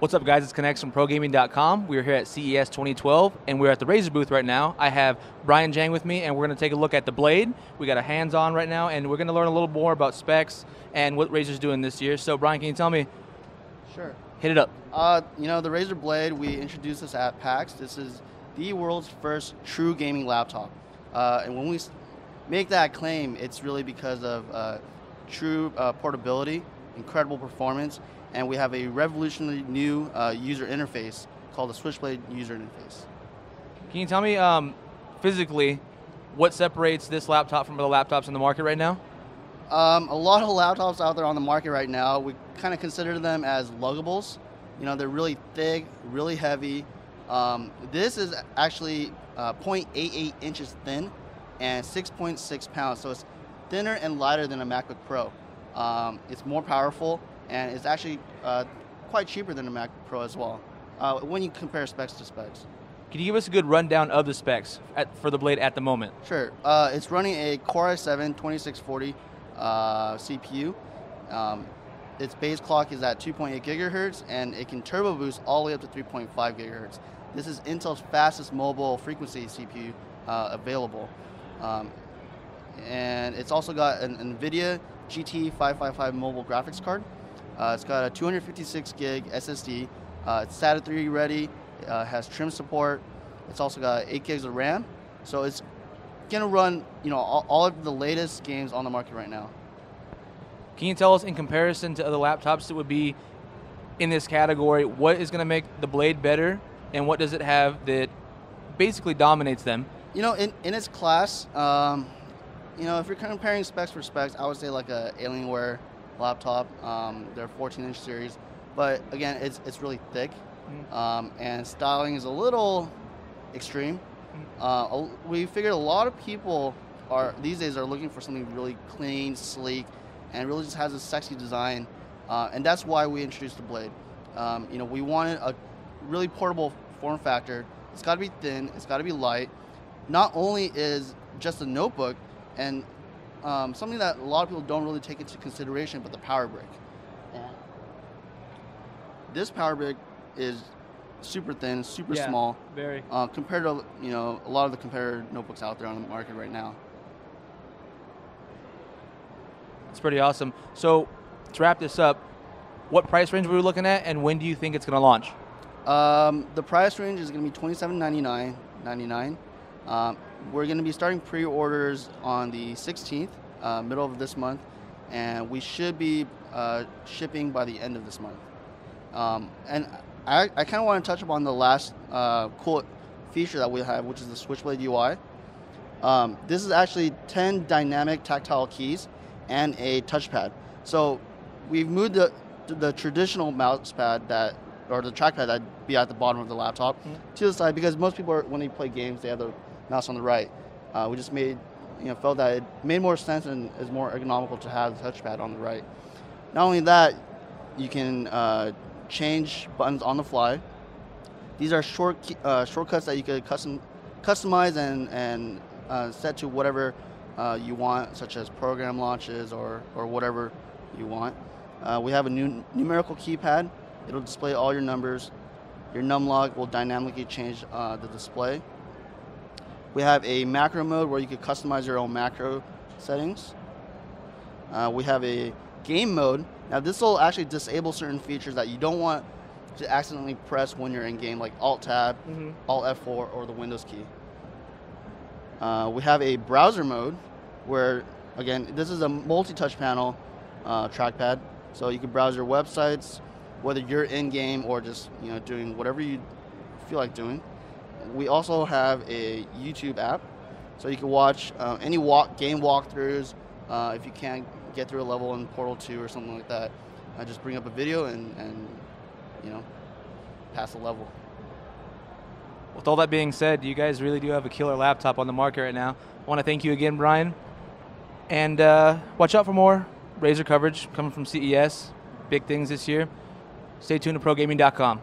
What's up, guys? It's Connects from ProGaming.com. We're here at CES 2012, and we're at the Razer booth right now. I have Brian Jang with me, and we're going to take a look at the Blade. We got a hands-on right now, and we're going to learn a little more about specs and what Razer's doing this year. So, Brian, can you tell me? Sure. Hit it up. The Razer Blade, we introduced this at PAX. This is the world's first true gaming laptop. And when we make that claim, it's really because of true portability, incredible performance, and we have a revolutionary new user interface called the Switchblade user interface. Can you tell me physically what separates this laptop from other laptops in the market right now? A lot of laptops out there on the market right now, we kind of consider them as luggables. You know, they're really thick, really heavy. This is actually 0.88 inches thin and 6.6 pounds, so it's thinner and lighter than a MacBook Pro. It's more powerful, and it's actually quite cheaper than a MacBook Pro as well, when you compare specs to specs. Can you give us a good rundown of the specs for the Blade at the moment? Sure. It's running a Core i7 2640 CPU. Its base clock is at 2.8 gigahertz, and it can turbo boost all the way up to 3.5 gigahertz. This is Intel's fastest mobile frequency CPU available. And it's also got an NVIDIA GT555 mobile graphics card. It's got a 256 gig SSD. It's SATA 3 ready. Has trim support. It's also got 8 gigs of RAM. So it's gonna run, all of the latest games on the market right now. Can you tell us, in comparison to other laptops that would be in this category, what is gonna make the Blade better, and what does it have that basically dominates them? In its class, if you're comparing specs for specs, I would say like a Alienware laptop. They're 14-inch series, but again, it's really thick, and styling is a little extreme. We figured a lot of people these days are looking for something really clean, sleek, and really just has a sexy design, and that's why we introduced the Blade. We wanted a really portable form factor. It's got to be thin. It's got to be light. Not only is just a notebook, and something that a lot of people don't really take into consideration, but the power brick. This power brick is super thin, super small, very compared to a lot of the competitor notebooks out there on the market right now. It's pretty awesome. So, to wrap this up, what price range were we looking at, and when do you think it's going to launch? The price range is going to be $27.99. We're going to be starting pre-orders on the 16th, middle of this month, and we should be shipping by the end of this month. And I kind of want to touch upon the last cool feature that we have, which is the Switchblade UI. This is actually 10 dynamic tactile keys and a touchpad. So we've moved the traditional mouse pad or the trackpad that'd be at the bottom of the laptop to the side, because most people, when they play games, they have the mouse on the right. We just felt that it made more sense and is more ergonomical to have the touchpad on the right. Not only that, you can change buttons on the fly. These are shortcuts that you could customize and set to whatever you want, such as program launches or whatever you want. We have a new numerical keypad. It'll display all your numbers. Your numlock will dynamically change the display. We have a macro mode where you could customize your own macro settings. We have a game mode. Now this will actually disable certain features that you don't want to accidentally press when you're in game, like Alt-Tab, Alt-F4, or the Windows key. We have a browser mode where, again, this is a multi-touch panel trackpad, so you can browse your websites, whether you're in game or just doing whatever you feel like doing. We also have a YouTube app, so you can watch any game walkthroughs. If you can't get through a level in Portal 2 or something like that, just bring up a video and pass the level. With all that being said, you guys really do have a killer laptop on the market right now. I want to thank you again, Brian. And watch out for more Razer coverage coming from CES. Big things this year. Stay tuned to ProGaming.com.